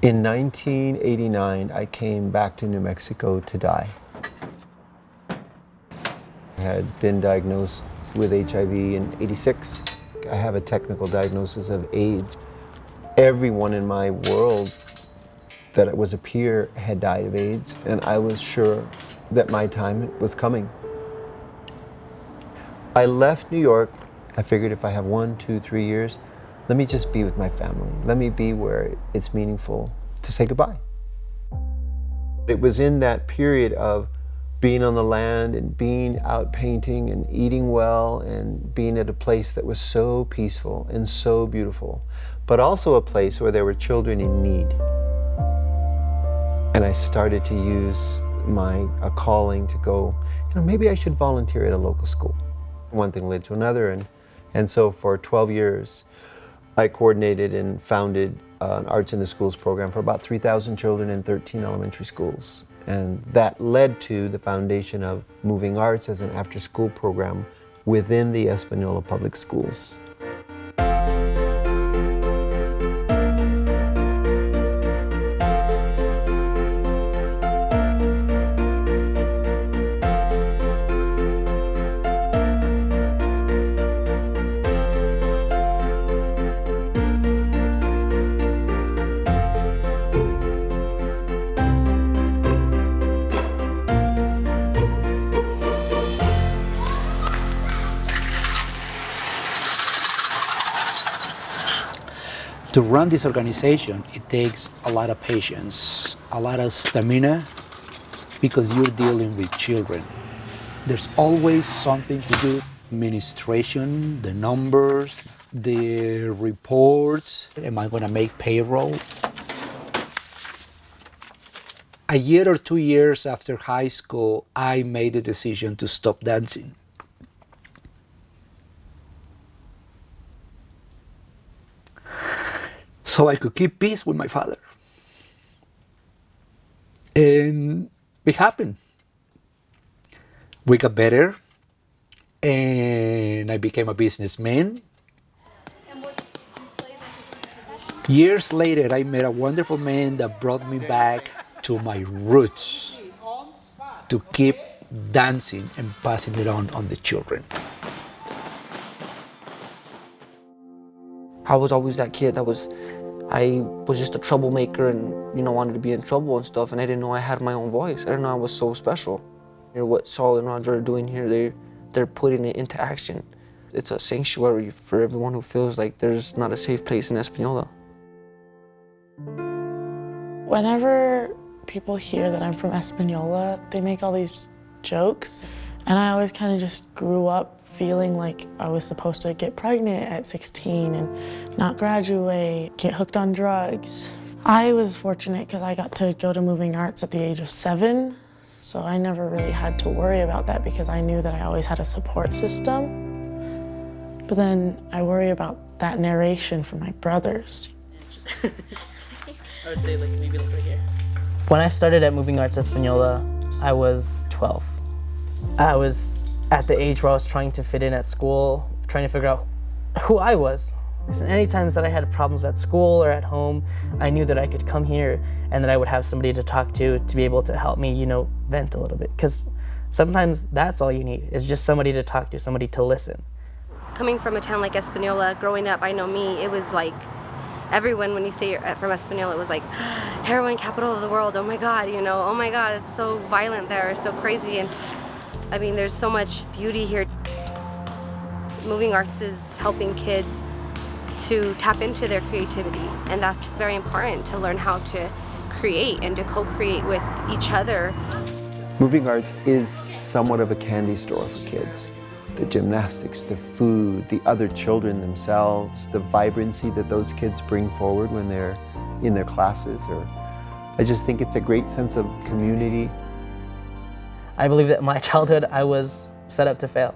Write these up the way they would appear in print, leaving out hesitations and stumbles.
In 1989, I came back to New Mexico to die. I had been diagnosed with HIV in '86. I have a technical diagnosis of AIDS. Everyone in my world that was a peer had died of AIDS, and I was sure that my time was coming. I left New York. I figured if I have 1, 2, 3 years, let me just be with my family. Let me be where it's meaningful to say goodbye. It was in that period of being on the land and being out painting and eating well and being at a place that was so peaceful and so beautiful, but also a place where there were children in need. And I started to use a calling to go, maybe I should volunteer at a local school. One thing led to another, and so for 12 years, I coordinated and founded an Arts in the Schools program for about 3,000 children in 13 elementary schools. And that led to the foundation of Moving Arts as an after-school program within the Española public schools. To run this organization, it takes a lot of patience, a lot of stamina, because you're dealing with children. There's always something to do. Administration, the numbers, the reports. Am I going to make payroll? A year or 2 years after high school, I made the decision to stop dancing. So I could keep peace with my father. And it happened. We got better, and I became a businessman. Years later, I met a wonderful man that brought me back to my roots, to keep dancing and passing it on the children. I was always that kid I was just a troublemaker and, wanted to be in trouble and stuff, and I didn't know I had my own voice. I didn't know I was so special. What Saul and Roger are doing here, they're putting it into action. It's a sanctuary for everyone who feels like there's not a safe place in Española. Whenever people hear that I'm from Española, they make all these jokes, and I always kind of just grew up feeling like I was supposed to get pregnant at 16 and not graduate, get hooked on drugs. I was fortunate because I got to go to Moving Arts at the age of 7, so I never really had to worry about that because I knew that I always had a support system. But then I worry about that narration from my brothers. I would say maybe right here. When I started at Moving Arts Española, I was 12. I was at the age where I was trying to fit in at school, trying to figure out who I was. So any times that I had problems at school or at home, I knew that I could come here and that I would have somebody to talk to be able to help me, vent a little bit. Because sometimes that's all you need, is just somebody to talk to, somebody to listen. Coming from a town like Española, growing up, I know me, it was like everyone, when you say you're from Española, it was like heroin capital of the world. Oh my God, oh my God, it's so violent there, so crazy. And I mean, there's so much beauty here. Moving Arts is helping kids to tap into their creativity, and that's very important, to learn how to create and to co-create with each other. Moving Arts is somewhat of a candy store for kids. The gymnastics, the food, the other children themselves, the vibrancy that those kids bring forward when they're in their classes. I just think it's a great sense of community. I believe that my childhood, I was set up to fail.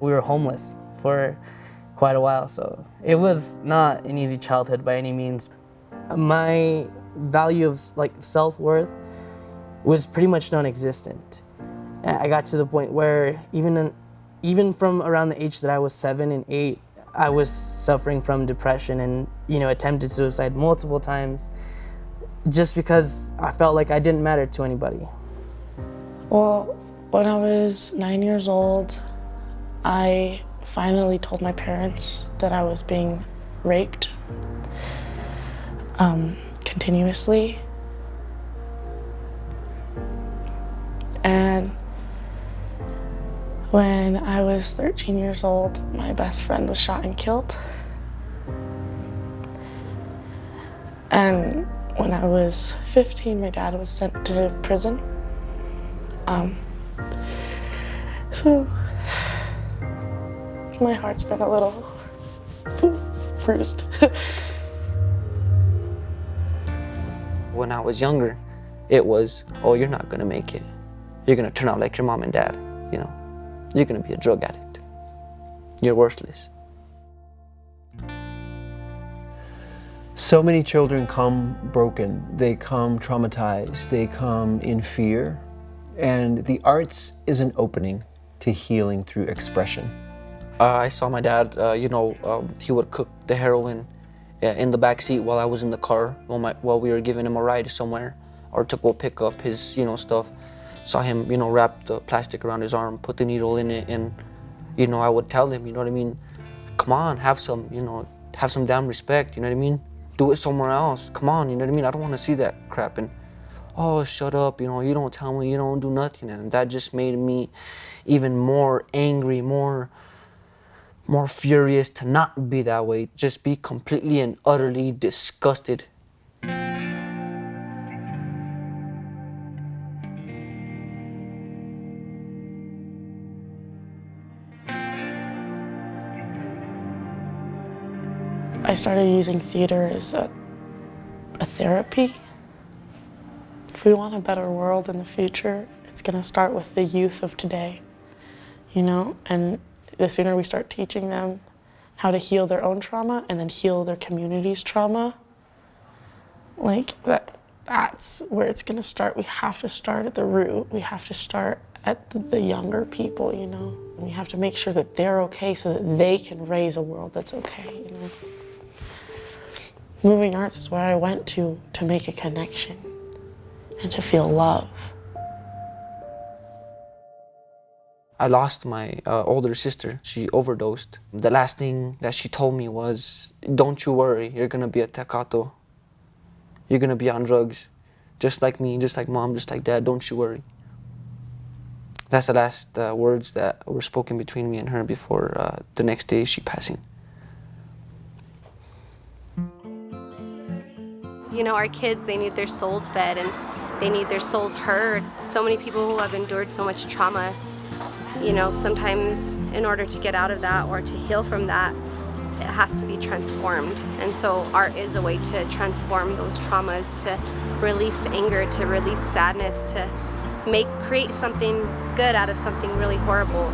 We were homeless for quite a while, so it was not an easy childhood by any means. My value of self-worth was pretty much non-existent. I got to the point where even from around the age that I was 7 and 8, I was suffering from depression and attempted suicide multiple times. just because I felt like I didn't matter to anybody. Well, when I was 9 years old, I finally told my parents that I was being raped continuously. And when I was 13 years old, my best friend was shot and killed. And when I was 15, my dad was sent to prison. So my heart's been a little bruised. When I was younger, it was, oh, you're not gonna make it. You're gonna turn out like your mom and dad, you know. You're gonna be a drug addict. You're worthless. So many children come broken, they come traumatized, they come in fear, and the arts is an opening to healing through expression. I saw my dad, he would cook the heroin in the back seat while I was in the car, while we were giving him a ride somewhere, or to go pick up his, stuff. Saw him, wrap the plastic around his arm, put the needle in it, and, I would tell him, come on, have some damn respect, you know what I mean? Do it somewhere else, come on, you know what I mean? I don't want to see that crap, and, oh, shut up, you don't tell me, you don't do nothing, and that just made me even more angry, more furious to not be that way, just be completely and utterly disgusted. I started using theater as a therapy. If we want a better world in the future, it's gonna start with the youth of today, and the sooner we start teaching them how to heal their own trauma and then heal their community's trauma, that's where it's gonna start. We have to start at the root. We have to start at the younger people, We have to make sure that they're okay so that they can raise a world that's okay, Moving Arts is where I went to make a connection and to feel love. I lost my older sister. She overdosed. The last thing that she told me was, don't you worry, you're gonna be a tecato. You're gonna be on drugs. Just like me, just like mom, just like dad, don't you worry. That's the last words that were spoken between me and her before the next day she passing. Our kids, they need their souls fed and they need their souls heard. So many people who have endured so much trauma, sometimes in order to get out of that or to heal from that, it has to be transformed. And so art is a way to transform those traumas, to release anger, to release sadness, to create something good out of something really horrible.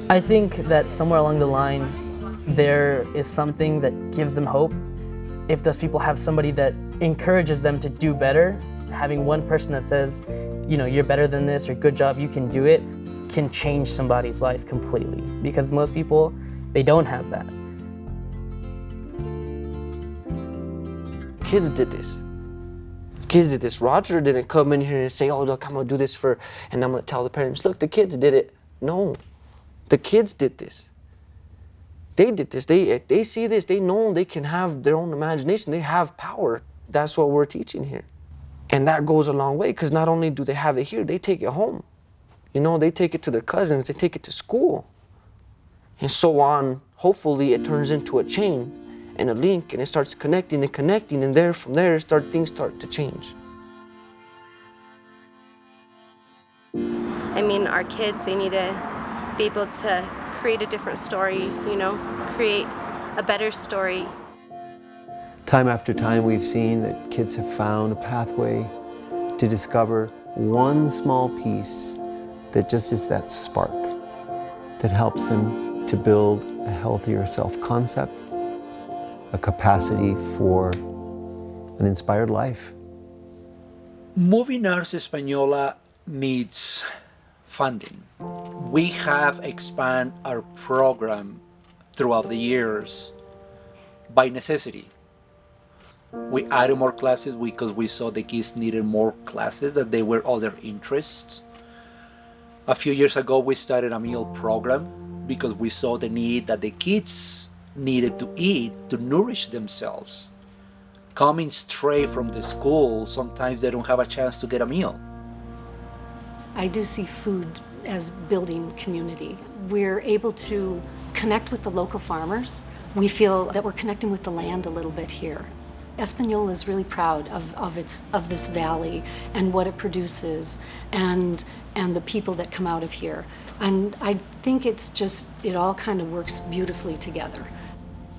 I think that somewhere along the line, there is something that gives them hope. If those people have somebody that encourages them to do better, having one person that says, you're better than this, or good job, you can do it, can change somebody's life completely. Because most people, they don't have that. Kids did this. Roger didn't come in here and say, oh, look, I'm gonna do this and I'm gonna tell the parents, look, the kids did it. No, the kids did this. They did this. They see this. They know they can have their own imagination. They have power. That's what we're teaching here. And that goes a long way, because not only do they have it here, they take it home. They take it to their cousins. They take it to school. And so on. Hopefully it turns into a chain and a link, and it starts connecting, and from there things start to change. Our kids, they need to be able to create a different story, create a better story. Time after time, we've seen that kids have found a pathway to discover one small piece that just is that spark that helps them to build a healthier self-concept, a capacity for an inspired life. Moving Arts Española needs funding. We have expanded our program throughout the years by necessity. We added more classes because we saw the kids needed more classes, that they were other interests. A few years ago, we started a meal program because we saw the need that the kids needed to eat to nourish themselves. Coming straight from the school, sometimes they don't have a chance to get a meal. I do see food as building community. We're able to connect with the local farmers. We feel that we're connecting with the land a little bit here. Española is really proud of this valley and what it produces and the people that come out of here. And I think it all kind of works beautifully together.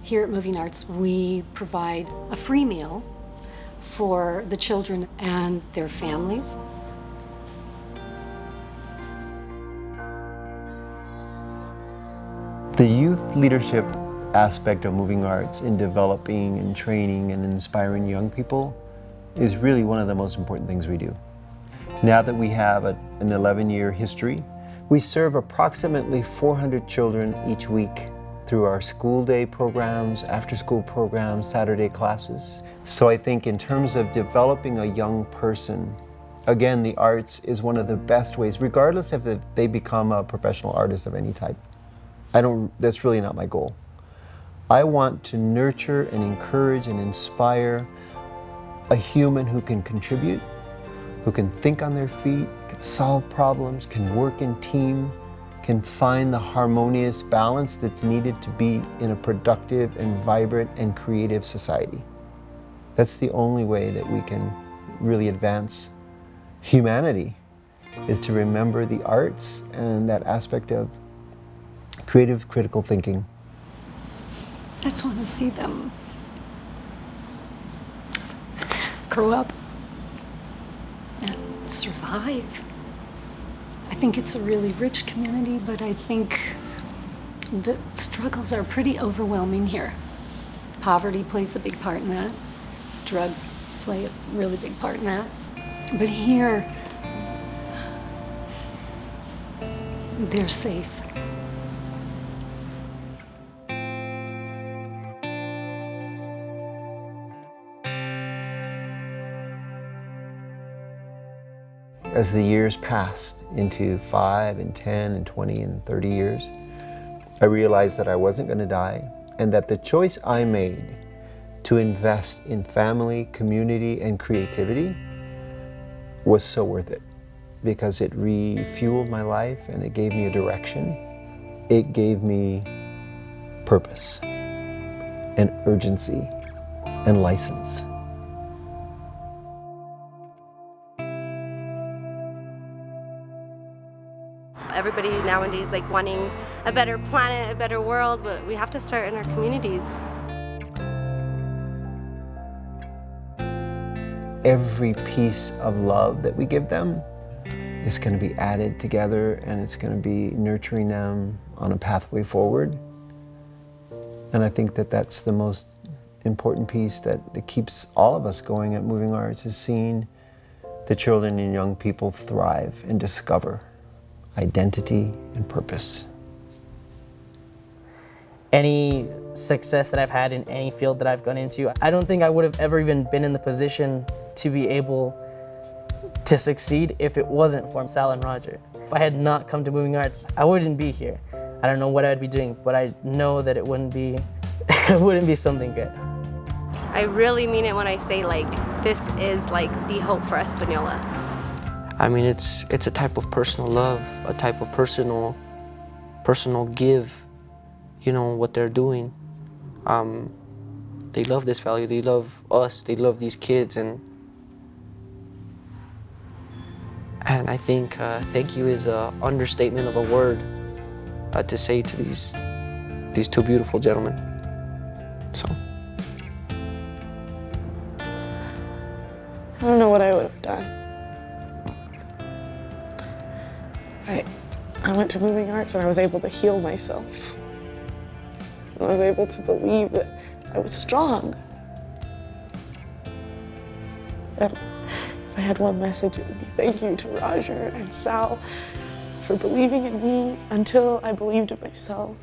Here at Moving Arts, we provide a free meal for the children and their families. The youth leadership aspect of Moving Arts in developing and training and inspiring young people is really one of the most important things we do. Now that we have an 11-year history, we serve approximately 400 children each week through our school day programs, after-school programs, Saturday classes. So I think in terms of developing a young person, again, the arts is one of the best ways, regardless if they become a professional artist of any type. That's really not my goal. I want to nurture and encourage and inspire a human who can contribute, who can think on their feet, can solve problems, can work in team, can find the harmonious balance that's needed to be in a productive and vibrant and creative society. That's the only way that we can really advance humanity, is to remember the arts and that aspect of creative, critical thinking. I just want to see them grow up and survive. I think it's a really rich community, but I think the struggles are pretty overwhelming here. Poverty plays a big part in that. Drugs play a really big part in that. But here, they're safe. As the years passed into 5 and 10 and 20 and 30 years, I realized that I wasn't going to die, and that the choice I made to invest in family, community, and creativity was so worth it, because it refueled my life and it gave me a direction. It gave me purpose and urgency and license. Everybody nowadays like wanting a better planet, a better world, but we have to start in our communities. Every piece of love that we give them is going to be added together, and it's going to be nurturing them on a pathway forward. And I think that that's the most important piece that keeps all of us going at Moving Arts, is seeing the children and young people thrive and discover identity and purpose. Any success that I've had in any field that I've gone into, I don't think I would have ever even been in the position to be able to succeed if it wasn't for Sal and Roger. If I had not come to Moving Arts, I wouldn't be here. I don't know what I'd be doing, but I know that it wouldn't be it wouldn't be something good. I really mean it when I say like this is like the hope for Española. I mean, it's a type of personal love, a type of personal give, you know, what they're doing. They love this valley, they love us, they love these kids, and I think thank you is an understatement of a word to say to these two beautiful gentlemen. So. I don't know what I would have done. I went to Moving Arts and I was able to heal myself. I was able to believe that I was strong. And If I had one message, it would be thank you to Roger and Sal for believing in me until I believed in myself.